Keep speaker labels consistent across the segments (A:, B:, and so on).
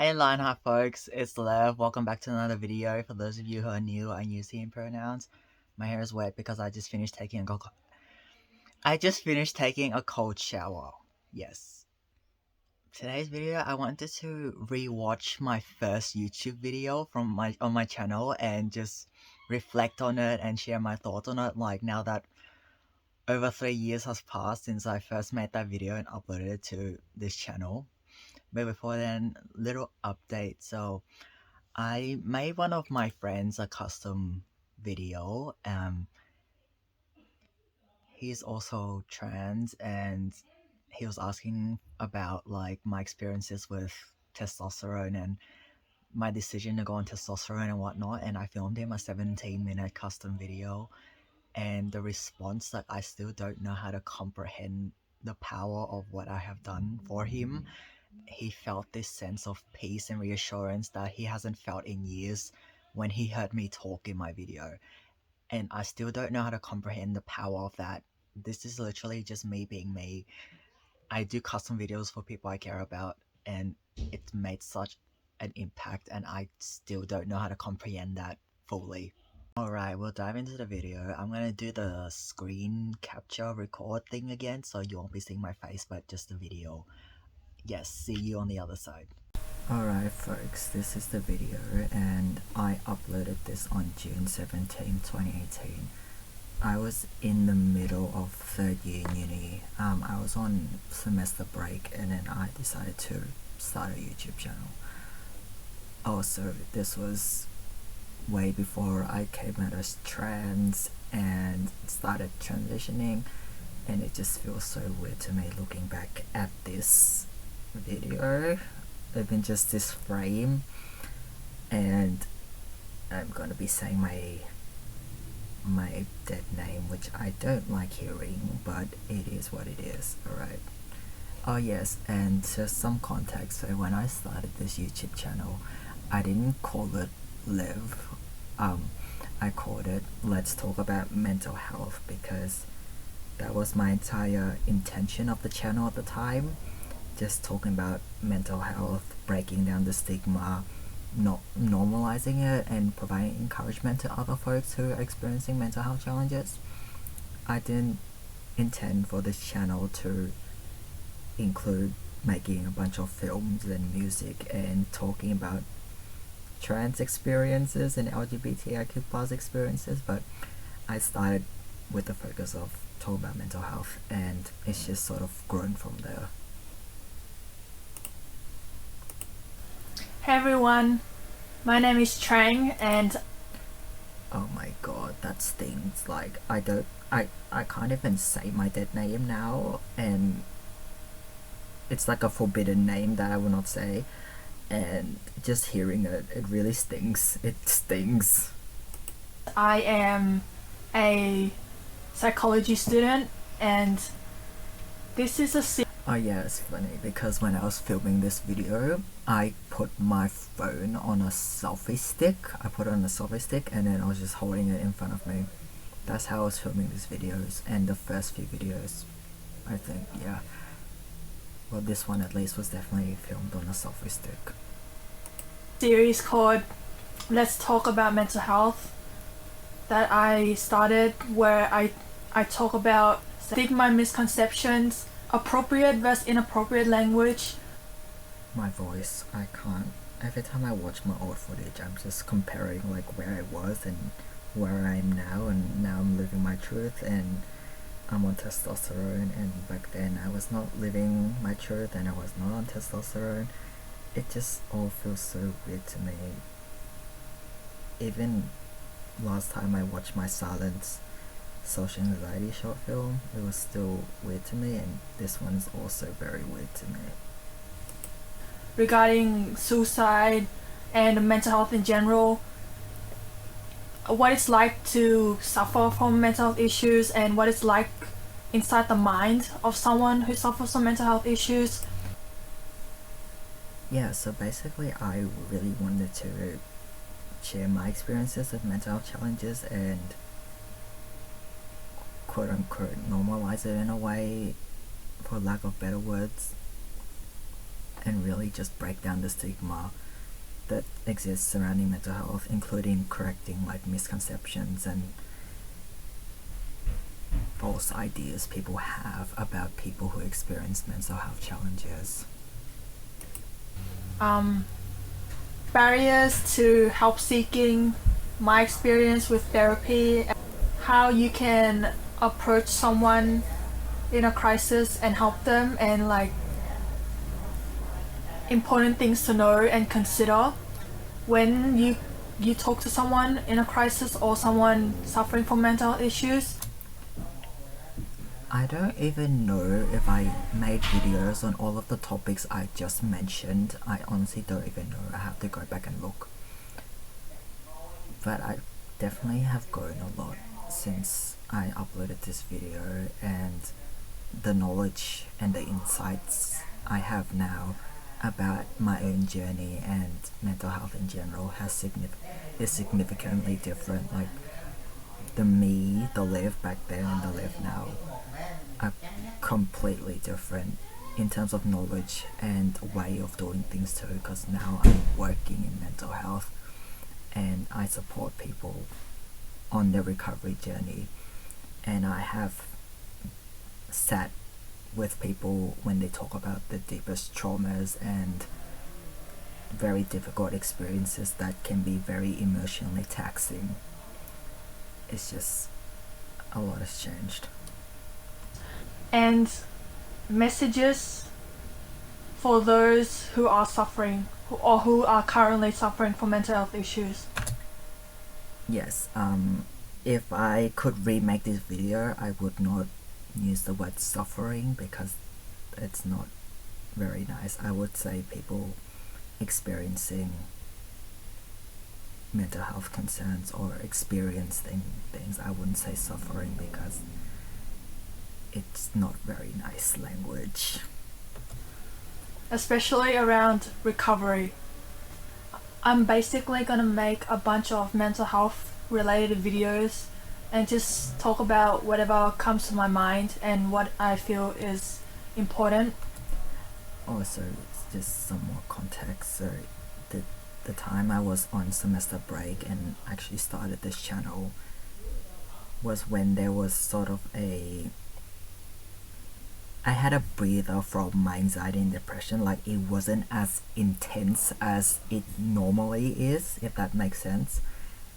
A: Hey Lionheart folks, it's Lev. Welcome back to another video. For those of you who are new, I use he and pronouns. My hair is wet because I just finished taking a cold shower. Yes. Today's video, I wanted to rewatch my first YouTube video on my channel and just reflect on it and share my thoughts on it. Like now that over 3 years has passed since I first made that video and uploaded it to this channel. But before then, little update. So I made one of my friends a custom video. He's also trans, and he was asking about like my experiences with testosterone and my decision to go on testosterone and whatnot. And I filmed him a 17-minute custom video, and the response that I still don't know how to comprehend the power of what I have done for him. He felt this sense of peace and reassurance that he hasn't felt in years when he heard me talk in my video. And I still don't know how to comprehend the power of that. This is literally just me being me. I do custom videos for people I care about, and it's made such an impact, and I still don't know how to comprehend that fully. Alright, we'll dive into the video. I'm gonna do the screen capture record thing again, so you won't be seeing my face, but just the video. Yes, see you on the other side. Alright folks, this is the video and I uploaded this on June 17, 2018. I was in the middle of 3rd year uni. I was on semester break and then I decided to start a YouTube channel. Also, this was way before I came out as trans and started transitioning, and it just feels so weird to me looking back at this video, even just this frame. And I'm gonna be saying my dead name, which I don't like hearing, but it is what it is. Alright. Oh yes, and just some context. So when I started this YouTube channel, I didn't call it Live. I called it Let's Talk About Mental Health, because that was my entire intention of the channel at the time. Just talking about mental health, breaking down the stigma, not normalizing it, and providing encouragement to other folks who are experiencing mental health challenges. I didn't intend for this channel to include making a bunch of films and music and talking about trans experiences and LGBTIQ+ experiences, but I started with the focus of talking about mental health, and it's just sort of grown from there.
B: Hey everyone, my name is Trang, and
A: oh my god, that stings. Like, I can't even say my dead name now, and it's like a forbidden name that I will not say, and just hearing it really stings. It stings.
B: I am a psychology student, and this is a
A: oh yeah, it's funny because when I was filming this video, I put my phone on a selfie stick. I put it on a selfie stick and then I was just holding it in front of me. That's how I was filming these videos, and the first few videos, I think, yeah. Well, this one at least was definitely filmed on a selfie stick.
B: series called Let's Talk About Mental Health that I started, where I talk about stigma, misconceptions, appropriate versus inappropriate language.
A: My voice, I can't. Every time I watch my old footage, I'm just comparing like where I was and where I am now, and now I'm living my truth, and I'm on testosterone, and back then I was not living my truth and I was not on testosterone. It just all feels so weird to me. Even last time I watched my Silence social anxiety short film, it was still weird to me, and this one's also very weird to me.
B: Regarding suicide and mental health in general, what it's like to suffer from mental health issues, and what it's like inside the mind of someone who suffers from mental health issues.
A: Yeah, so basically I really wanted to share my experiences with mental health challenges and quote unquote normalize it in a way, for lack of better words. and really just break down the stigma that exists surrounding mental health, including correcting like misconceptions and false ideas people have about people who experience mental health challenges.
B: Barriers to help seeking, my experience with therapy, how you can approach someone in a crisis and help them, and like important things to know and consider when you talk to someone in a crisis or someone suffering from mental health issues.
A: I don't even know if I made videos on all of the topics I just mentioned. I honestly don't even know. I have to go back and look. But I definitely have grown a lot since I uploaded this video, and the knowledge and the insights I have now about my own journey and mental health in general is significantly different. Like the me, the Liv back then and the Liv now are completely different in terms of knowledge and way of doing things too, because now I'm working in mental health and I support people on their recovery journey, and I have sat with people when they talk about the deepest traumas and very difficult experiences that can be very emotionally taxing. It's just a lot has changed.
B: And messages for those who are suffering or who are currently suffering from mental health issues.
A: Yes, if I could remake this video, I would not use the word suffering because it's not very nice. I would say people experiencing mental health concerns or experiencing things. I wouldn't say suffering because it's not very nice language.
B: Especially around recovery. I'm basically gonna make a bunch of mental health related videos and just talk about whatever comes to my mind and what I feel is important.
A: Also, just some more context. So the time I was on semester break and actually started this channel was when there was sort of I had a breather from my anxiety and depression. Like it wasn't as intense as it normally is, if that makes sense.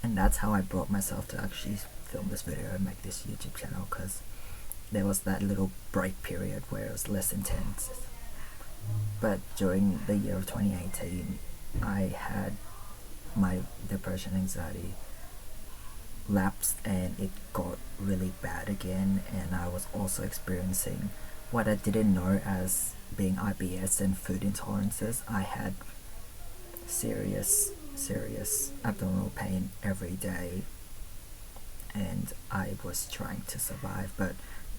A: And that's how I brought myself to actually film this video and make this YouTube channel, because there was that little break period where it was less intense. But during the year of 2018, I had my depression, anxiety lapsed and it got really bad again, and I was also experiencing what I didn't know as being IBS and food intolerances. I had serious abdominal pain every day, and I was trying to survive. But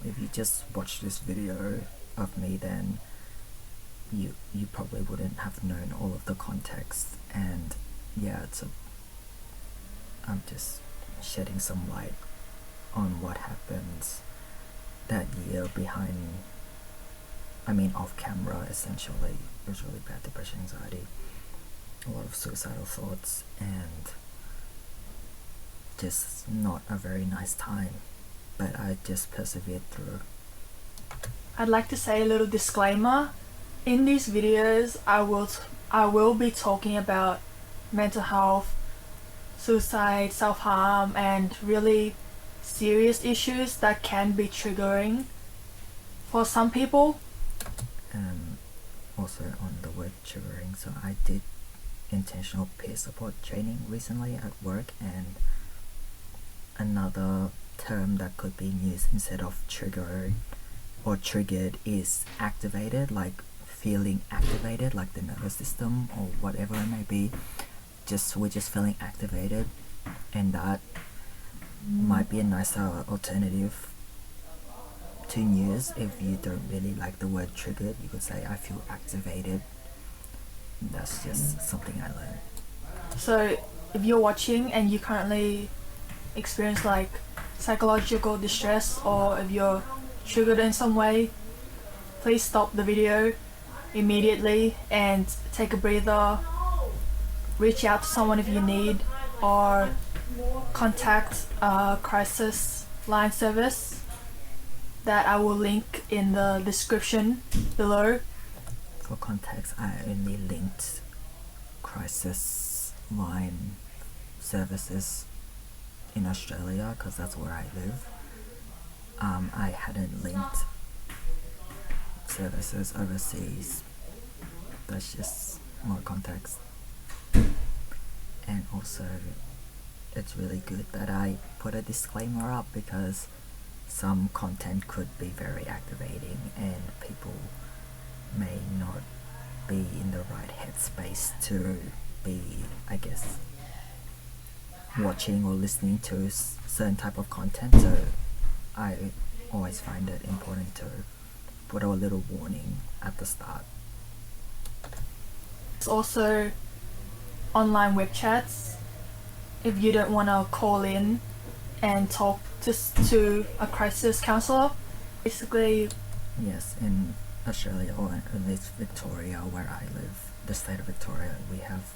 A: if you just watch this video of me, then you probably wouldn't have known all of the context. And yeah, I'm just shedding some light on what happened that year off camera. Essentially, it was really bad depression, anxiety, a lot of suicidal thoughts, and just not a very nice time, but I just persevered through.
B: I'd like to say a little disclaimer. In these videos, I will be talking about mental health, suicide, self-harm, and really serious issues that can be triggering for some people.
A: Also on the word triggering, so I did intentional peer support training recently at work, and another term that could be used instead of triggered or triggered is activated, like feeling activated, like the nervous system or whatever it may be. We're just feeling activated, and that might be a nicer alternative to use. If you don't really like the word triggered, you could say I feel activated. That's just something I learned.
B: So if you're watching and you currently experience like psychological distress, or if you're triggered in some way, please stop the video immediately and take a breather, reach out to someone if you need, or contact a crisis line service that I will link in the description below.
A: For context, I only linked crisis line services in Australia because that's where I live. I hadn't linked services overseas. That's just more context. And also, it's really good that I put a disclaimer up because some content could be very activating and people may not be in the right headspace to be, I guess, watching or listening to certain type of content. So I always find it important to put a little warning at the start.
B: It's also online web chats if you don't want to call in and talk just to a crisis counselor. Basically,
A: yes, in Australia, or at least Victoria where I live, the state of Victoria, we have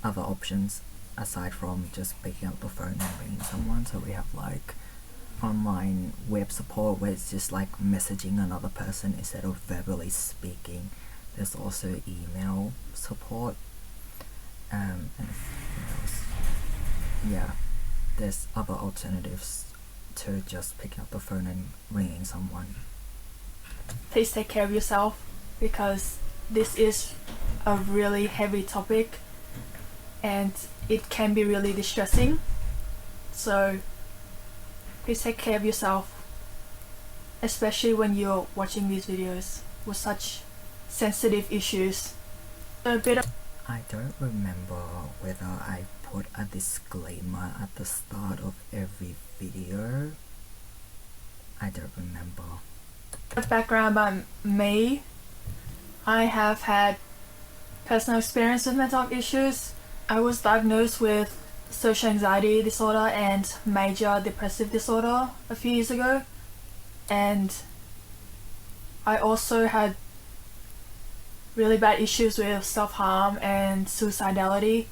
A: other options aside from just picking up the phone and ringing someone. So we have like online web support where it's just like messaging another person instead of verbally speaking. There's also email support, and yeah, there's other alternatives to just picking up the phone and ringing someone.
B: please take care of yourself because this is a really heavy topic and it can be really distressing. So please take care of yourself, especially when you're watching these videos with such sensitive issues. A bit of
A: I don't remember whether I put a disclaimer at the start of every video. I don't remember.
B: background about me. I have had personal experience with mental health issues. I was diagnosed with social anxiety disorder and major depressive disorder a few years ago, and I also had really bad issues with self-harm and suicidality.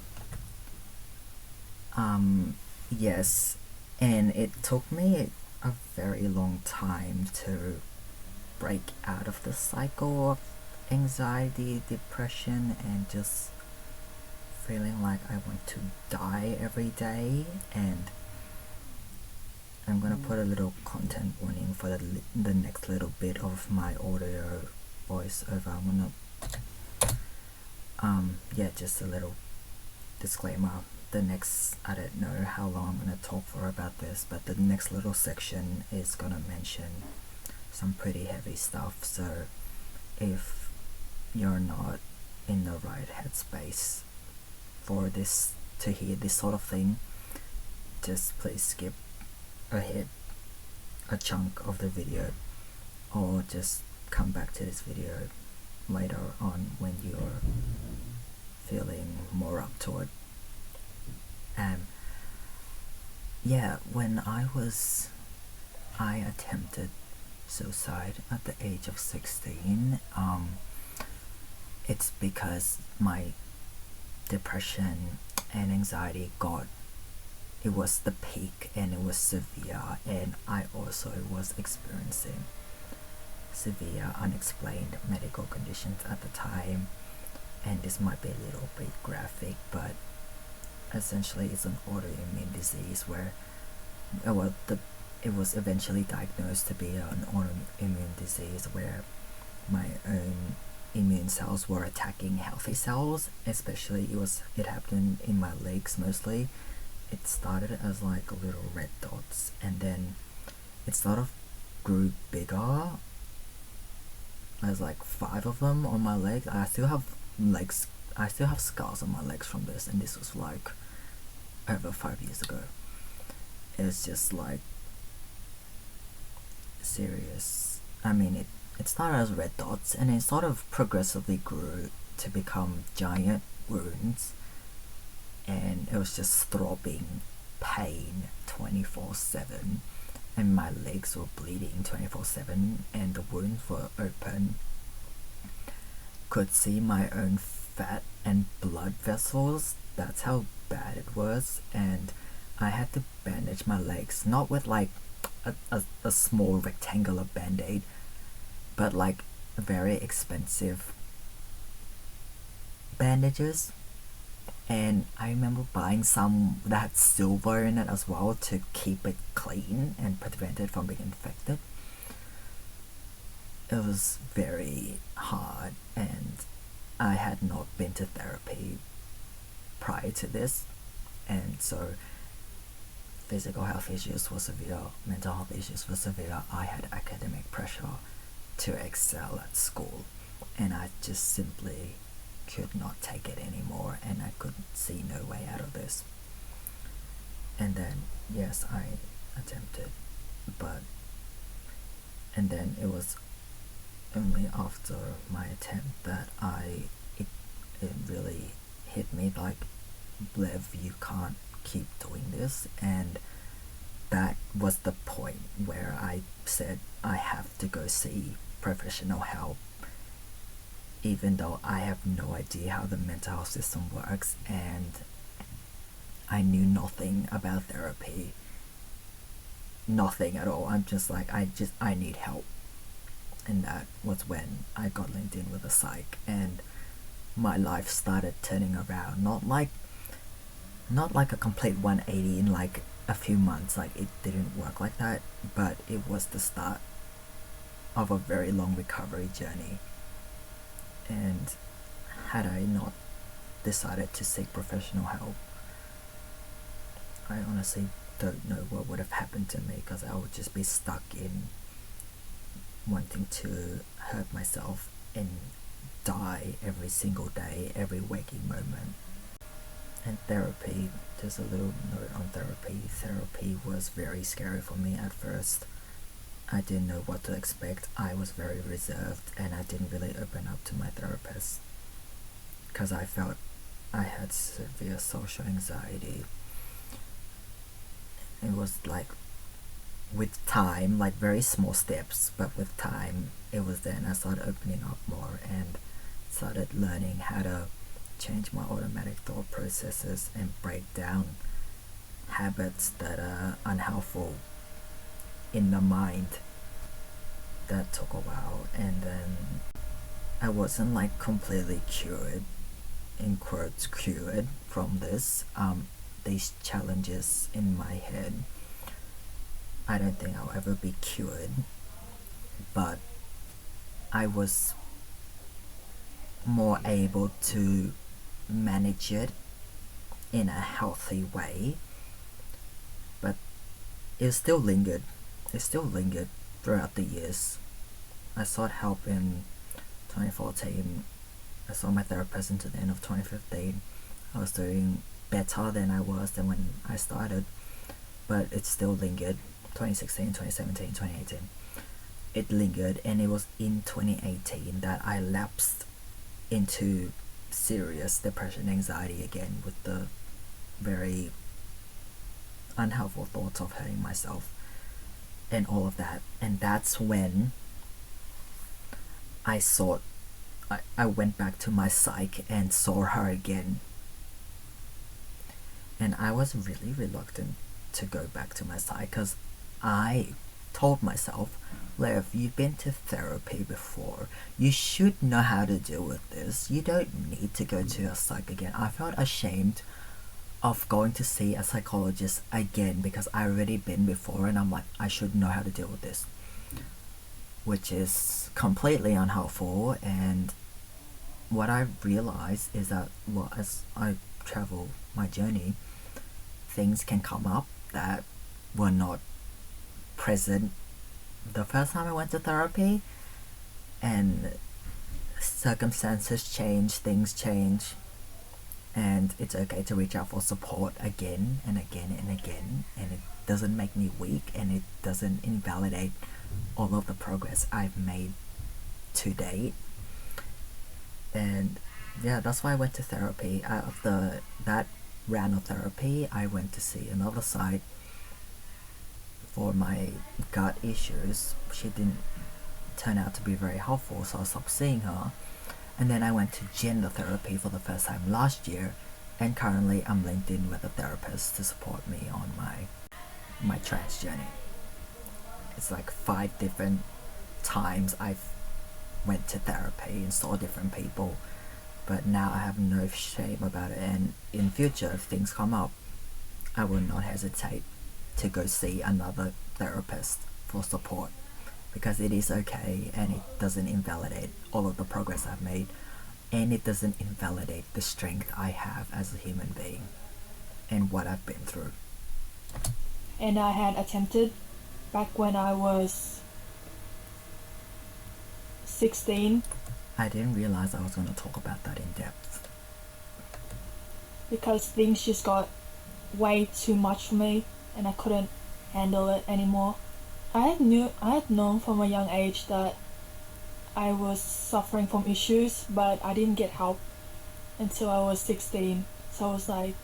A: Yes, and it took me a very long time to break out of the cycle of anxiety, depression, and just feeling like I want to die every day. And I'm gonna put a little content warning for the next little bit of my audio voice over. I'm gonna yeah, just a little disclaimer. The next, I don't know how long I'm gonna talk for about this, but the next little section is gonna mention some pretty heavy stuff. So if you're not in the right headspace for this, to hear this sort of thing, just please skip ahead a chunk of the video, or just come back to this video later on when you're feeling more up to it. Yeah, when I attempted suicide at the age of 16, it's because my depression and anxiety it was the peak and it was severe, and I also was experiencing severe unexplained medical conditions at the time. And this might be a little bit graphic, but essentially it's an autoimmune disease where it was eventually diagnosed to be an autoimmune disease where my own immune cells were attacking healthy cells. Especially it happened in my legs mostly. It started as like little red dots, and then it sort of grew bigger. There's like 5 of them on my legs. I still have scars on my legs from this, and this was like over 5 years ago. It's just like serious. I mean, it started as red dots, and it sort of progressively grew to become giant wounds, and it was just throbbing pain 24/7. and my legs were bleeding 24/7 and the wounds were open. Could see my own fat and blood vessels. That's how bad it was. And I had to bandage my legs, not with like a small rectangular band-aid, but like very expensive bandages. And I remember buying some that had silver in it as well to keep it clean and prevent it from being infected. It was very hard, and I had not been to therapy prior to this, and so physical health issues were severe, mental health issues were severe. I had academic pressure to excel at school, and I just simply could not take it anymore, and I could see no way out of this. And then, yes, I attempted, and then it was only after my attempt that it really hit me like, Lev, you can't keep doing this. And that was the point where I said I have to go see professional help, even though I have no idea how the mental health system works and I knew nothing about therapy, nothing at all. I'm just like, I need help. And that was when I got linked in with a psych, and my life started turning around. Not like a complete 180 in like a few months, like it didn't work like that, but it was the start of a very long recovery journey. And had I not decided to seek professional help, I honestly don't know what would have happened to me, because I would just be stuck in wanting to hurt myself and die every single day, every waking moment. And therapy, just a little note on therapy. Therapy was very scary for me at first. I didn't know what to expect. I was very reserved, and I didn't really open up to my therapist because I felt I had severe social anxiety. It was like, with time, like very small steps, but with time, it was then I started opening up more and started learning how to change my automatic thought processes and break down habits that are unhelpful in the mind. That took a while, and then I wasn't like completely cured, in quotes, cured from these challenges in my head. I don't think I'll ever be cured, but I was more able to manage it in a healthy way, but it still lingered. It still lingered throughout the years. I sought help in 2014. I saw my therapist until the end of 2015. I was doing better than I was than when I started, but it still lingered. 2016, 2017, 2018. It lingered, and it was in 2018 that I lapsed into serious depression, anxiety again, with the very unhelpful thoughts of hurting myself and all of that. And that's when I went back to my psych and saw her again. And I was really reluctant to go back to my psych, because I told myself, Lev, you've been to therapy before. You should know how to deal with this. You don't need to go to a psych again. I felt ashamed of going to see a psychologist again because I already been before, and I'm like, I should know how to deal with this. Which is completely unhelpful. And what I realized is that, well, as I travel my journey, things can come up that were not present the first time I went to therapy, and circumstances change, things change, and it's okay to reach out for support again and again and again, and it doesn't make me weak, and it doesn't invalidate all of the progress I've made to date. And yeah, that's why I went to therapy. After that round of therapy, I went to see another site for my gut issues, she didn't turn out to be very helpful, so I stopped seeing her. And then I went to gender therapy for the first time last year, and currently I'm linked in with a therapist to support me on my trans journey. It's like 5 different times I've went to therapy and saw different people, but now I have no shame about it, and in future if things come up, I will not hesitate to go see another therapist for support, because it is okay and it doesn't invalidate all of the progress I've made, and it doesn't invalidate the strength I have as a human being and what I've been through.
B: And I had attempted back when I was 16,
A: I didn't realize I was going to talk about that in depth.
B: because things just got way too much for me and I couldn't handle it anymore. I had known from a young age that I was suffering from issues, but I didn't get help until I was 16. So it was like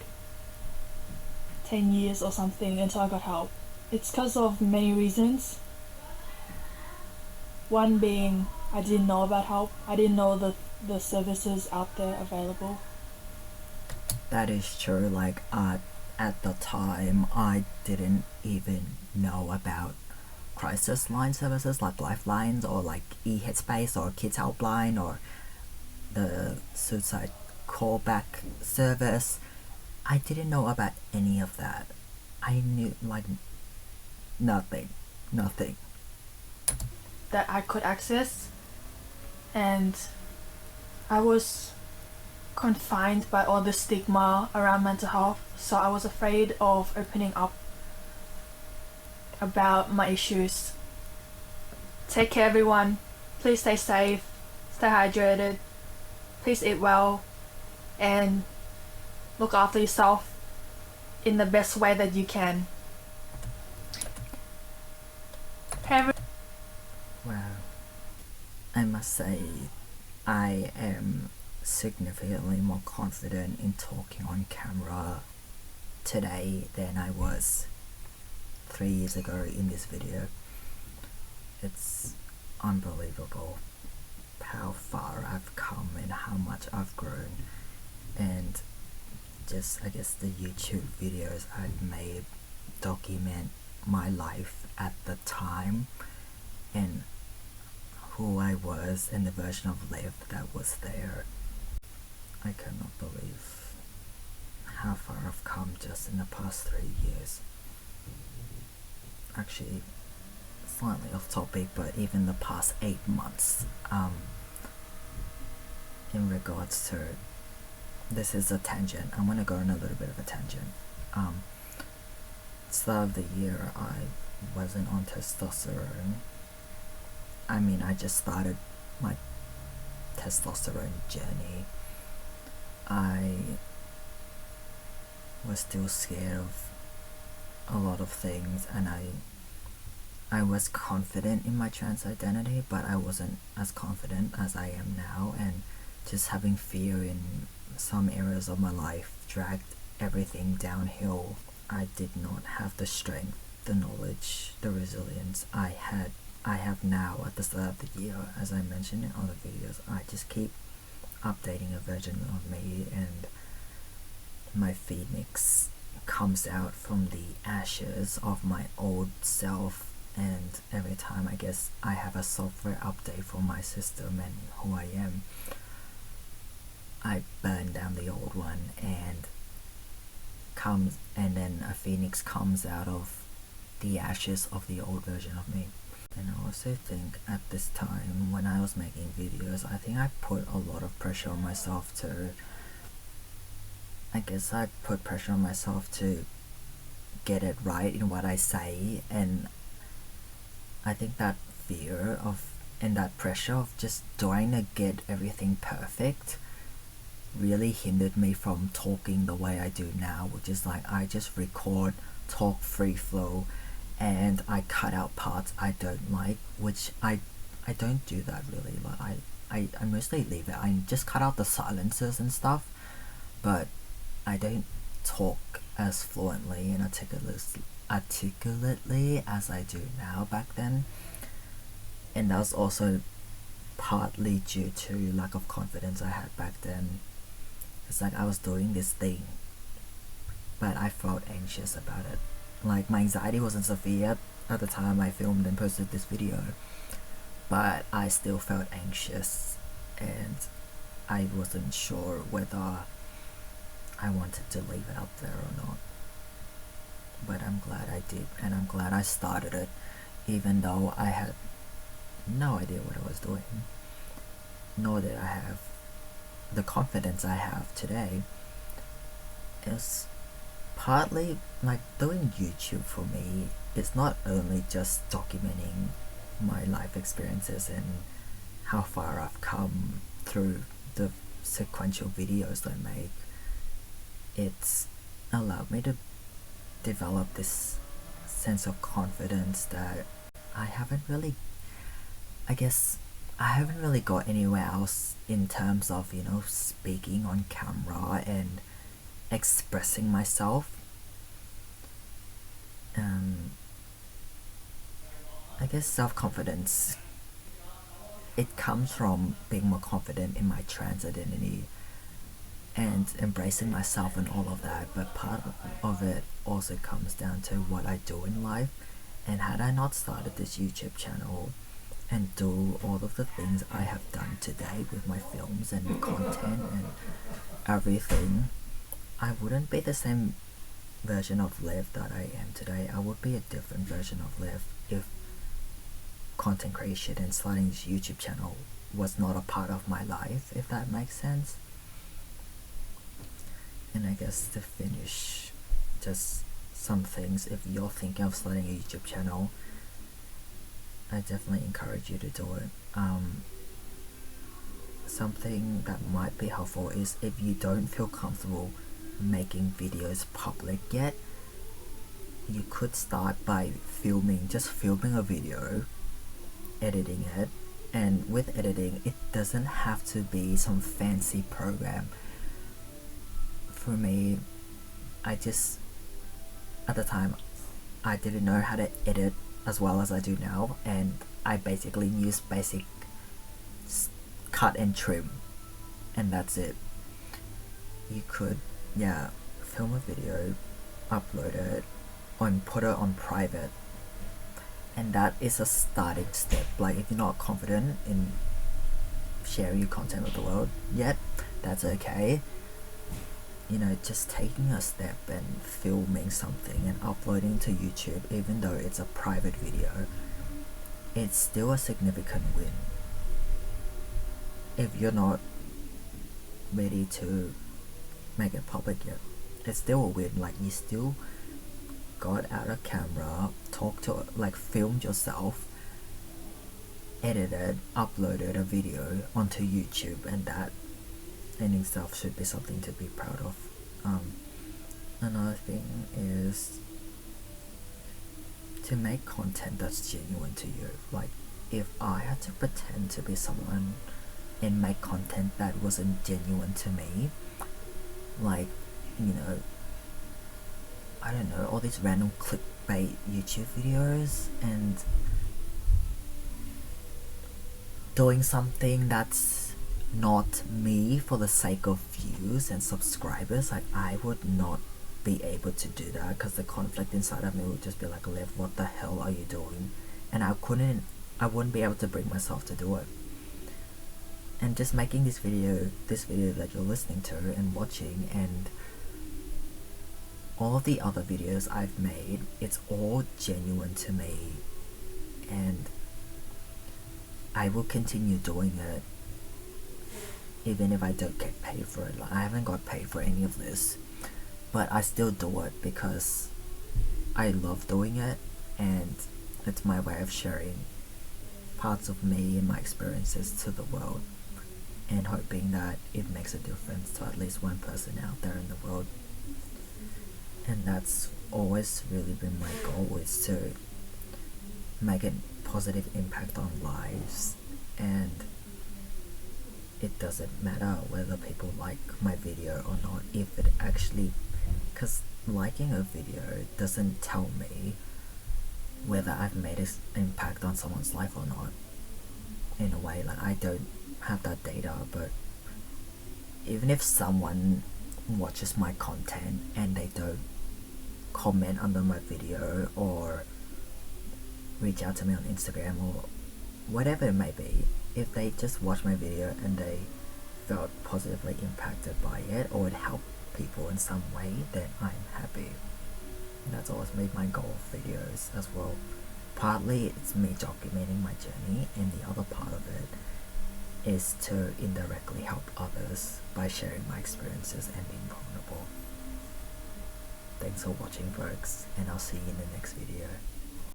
B: 10 years or something until I got help. It's because of many reasons. One being, I didn't know about help. I didn't know the services out there available.
A: That is true. Like, at the time, I didn't even know about crisis line services like Lifelines or like eHeadspace or Kids Helpline or the suicide callback service. I didn't know about any of that. I knew like nothing.
B: That I could access, and I was confined by all the stigma around mental health, so I was afraid of opening up about my issues. Take care, everyone. Please stay safe, stay hydrated, please eat well, and look after yourself in the best way that you can.
A: Well, I must say, I am significantly more confident in talking on camera today than I was 3 years ago in this video. It's unbelievable how far I've come and how much I've grown, and just I guess the YouTube videos I've made document my life at the time and who I was and the version of Liv that was there. I cannot believe how far I've come just in the past 3 years. Actually, slightly off topic, but even the past 8 months, in regards to, this is a tangent, I'm gonna go on a little bit of a tangent. Start of the year, I wasn't on testosterone. I mean, I just started my testosterone journey. I was still scared of a lot of things, and I was confident in my trans identity, but I wasn't as confident as I am now, and just having fear in some areas of my life dragged everything downhill. I did not have the strength, the knowledge, the resilience I have now at the start of the year. As I mentioned in other videos, I just keep updating a version of me, and my phoenix comes out from the ashes of my old self, and every time I guess I have a software update for my system and who I am, I burn down the old one, and then a phoenix comes out of the ashes of the old version of me. And I also think at this time when I was making videos, I think I put a lot of pressure on myself to, I guess I put pressure on myself to get it right in what I say, and I think that fear of and that pressure of just trying to get everything perfect really hindered me from talking the way I do now, which is like I just record, talk free flow, and I cut out parts I don't like, which I don't do that really. Like I mostly leave it. I just cut out the silences and stuff, but I don't talk as fluently and articulately as I do now back then. And that was also partly due to lack of confidence I had back then. It's like I was doing this thing, but I felt anxious about it. Like my anxiety wasn't severe at the time I filmed and posted this video, but I still felt anxious, and I wasn't sure whether I wanted to leave it up there or not. But I'm glad I did, and I'm glad I started it, even though I had no idea what I was doing, nor did I have the confidence I have today. It's partly like doing YouTube for me. It's not only just documenting my life experiences and how far I've come through the sequential videos I make. It's allowed me to develop this sense of confidence that I haven't really got anywhere else in terms of, speaking on camera and expressing myself. I guess self-confidence, it comes from being more confident in my trans identity and embracing myself and all of that, but part of it also comes down to what I do in life. And had I not started this YouTube channel and do all of the things I have done today with my films and content and everything, I wouldn't be the same version of Liv that I am today. I would be a different version of Liv if content creation and starting this YouTube channel was not a part of my life, if that makes sense. And I guess to finish, just some things, if you're thinking of starting a YouTube channel, I definitely encourage you to do it. Something that might be helpful is if you don't feel comfortable making videos public yet, you could start by filming a video, editing it, and with editing, it doesn't have to be some fancy program. For me, at the time, I didn't know how to edit as well as I do now, and I basically use basic cut and trim, and that's it. You could, film a video, upload it, and put it on private, and that is a starting step. Like, if you're not confident in sharing your content with the world yet, that's okay. Just taking a step and filming something and uploading to YouTube, even though it's a private video, it's still a significant win. If you're not ready to make it public yet, it's still a win. Like, you still got out a camera, filmed yourself, edited, uploaded a video onto YouTube, and that in itself should be something to be proud of. Another thing is to make content that's genuine to you. Like, if I had to pretend to be someone and make content that wasn't genuine to me, like, I don't know, all these random clickbait YouTube videos and doing something that's not me for the sake of views and subscribers, like, I would not be able to do that, because the conflict inside of me would just be like, Liv, what the hell are you doing? And I wouldn't be able to bring myself to do it. And just making this video that you're listening to and watching, and all of the other videos I've made, it's all genuine to me, and I will continue doing it even if I don't get paid for it. Like, I haven't got paid for any of this, but I still do it because I love doing it, and it's my way of sharing parts of me and my experiences to the world, and hoping that it makes a difference to at least one person out there in the world. And that's always really been my goal, is to make a positive impact on lives. And it doesn't matter whether people like my video or not, if it actually because liking a video doesn't tell me whether I've made an impact on someone's life or not. In a way, like, I don't have that data, but even if someone watches my content and they don't comment under my video or reach out to me on Instagram or whatever it may be, if they just watch my video and they felt positively impacted by it or it helped people in some way, then I'm happy. And that's always been my goal of videos as well. Partly it's me documenting my journey, and the other part of it is to indirectly help others by sharing my experiences and being vulnerable. Thanks for watching, folks, and I'll see you in the next video.